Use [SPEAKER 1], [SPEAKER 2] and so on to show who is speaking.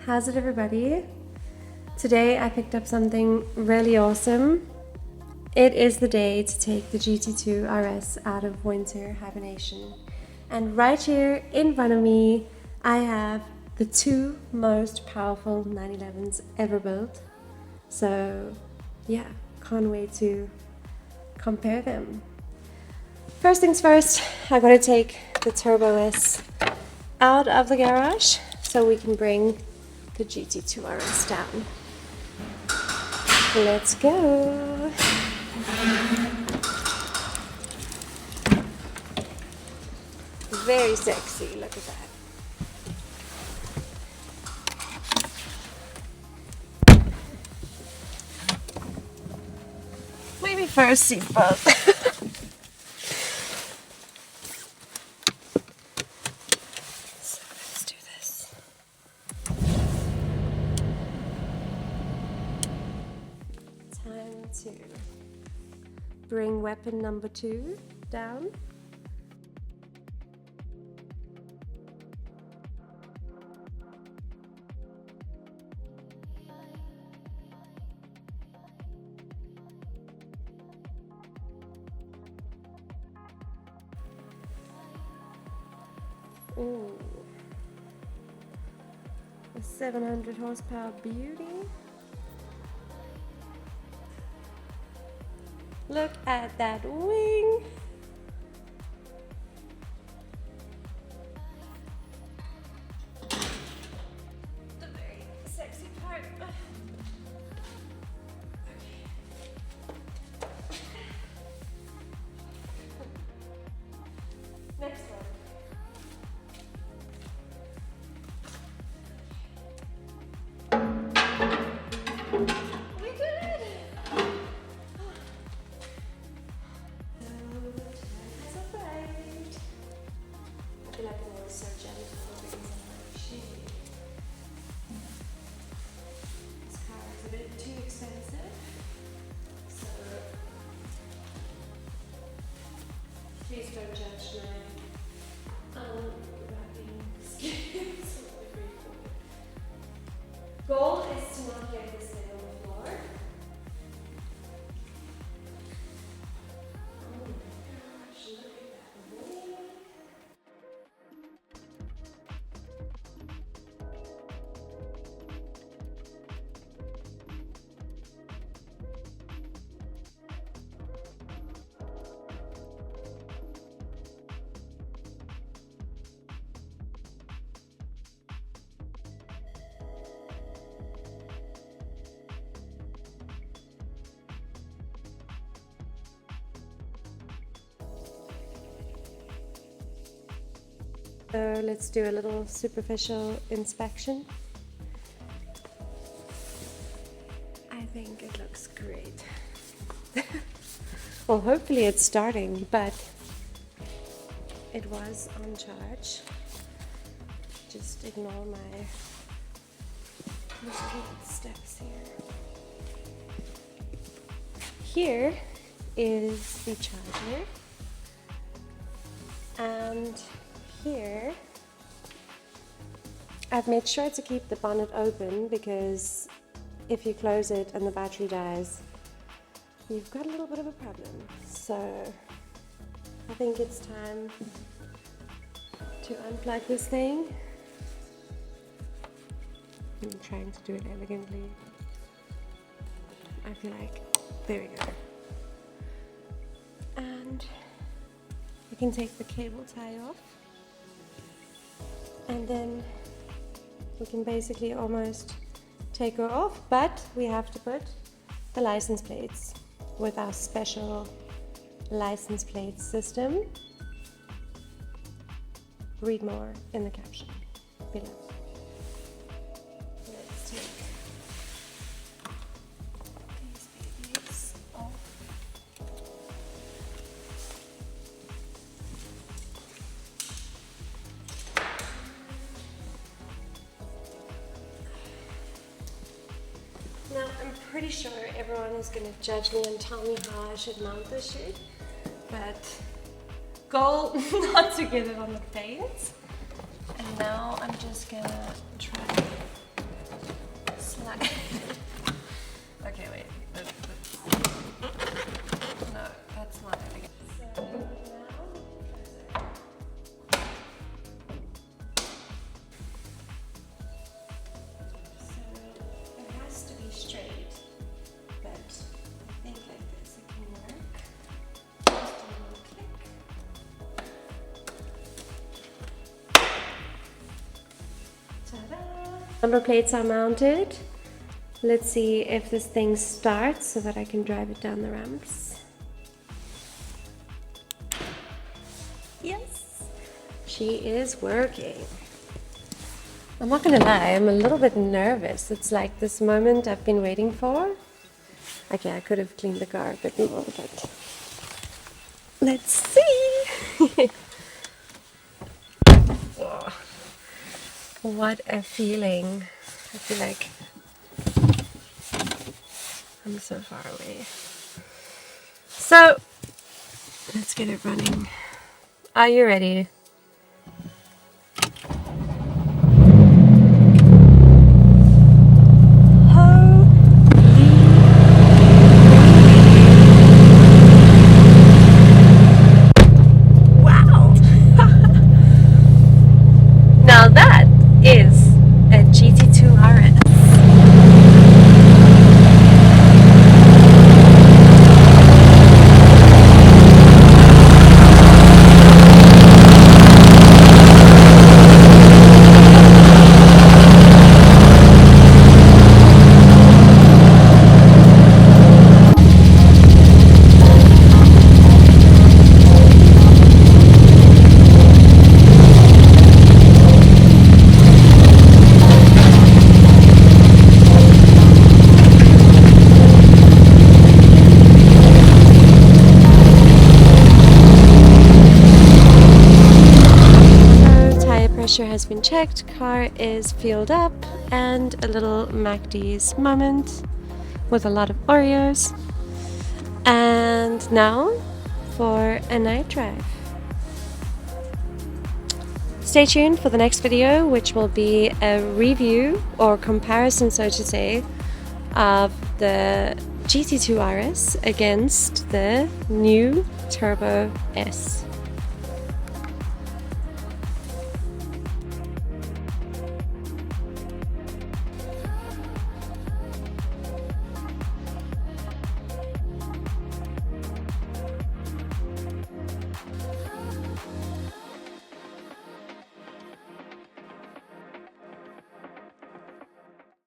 [SPEAKER 1] How's it, everybody? Today I picked up something really awesome. It is the day to take the GT2 RS out of winter hibernation. And right here in front of me, I have the two most powerful 911s ever built. So yeah, can't wait to compare them. First things first, I gotta take the Turbo S out of the garage so we can bring the GT2 RS down. Let's go. Very sexy, look at that. Maybe first seatbelt. So let's do this. Time to bring weapon number 2 down. Ooh, a 700 horsepower beauty. Look at that wing. The very sexy part. Next one. We did it! So, has arrived. I feel like I'm always so jealous of things like she. This car is a bit too expensive, so please don't judge my wrapping skills. Goal is to not get this thing on the floor. Oh my gosh, look at that wing. So let's do a little superficial inspection. I think it looks great. Well, hopefully it's starting, but it was on charge. Just ignore my little steps here. Here is the charger, and here I've made sure to keep the bonnet open because if you close it and the battery dies, you've got a little bit of a problem. So I think it's time to unplug this thing. I'm trying to do it elegantly. I feel like, there we go. And you can take the cable tie off. And then we can basically almost take her off, but we have to put the license plates with our special license plate system. Read more in the caption below. Let's take these babies off. Now, I'm pretty sure everyone is going to judge me and tell me how I should mount this shit, but goal not to get it on the paint. And now I'm just gonna try Number plates are mounted. Let's see if this thing starts so that I can drive it down the ramps. Yes, she is working. I'm not gonna lie, I'm a little bit nervous. It's like this moment I've been waiting for. Okay, I could have cleaned the car a bit more, but let's see. Oh, what a feeling. I feel like I'm so far away. So, let's get it running. Are you ready? Wow! Now that is a GT2 RS. Pressure has been checked, car is fueled up, and a little McD's moment with a lot of Oreos. And now for a night drive. Stay tuned for the next video, which will be a review or comparison, so to say, of the GT2 RS against the new Turbo S.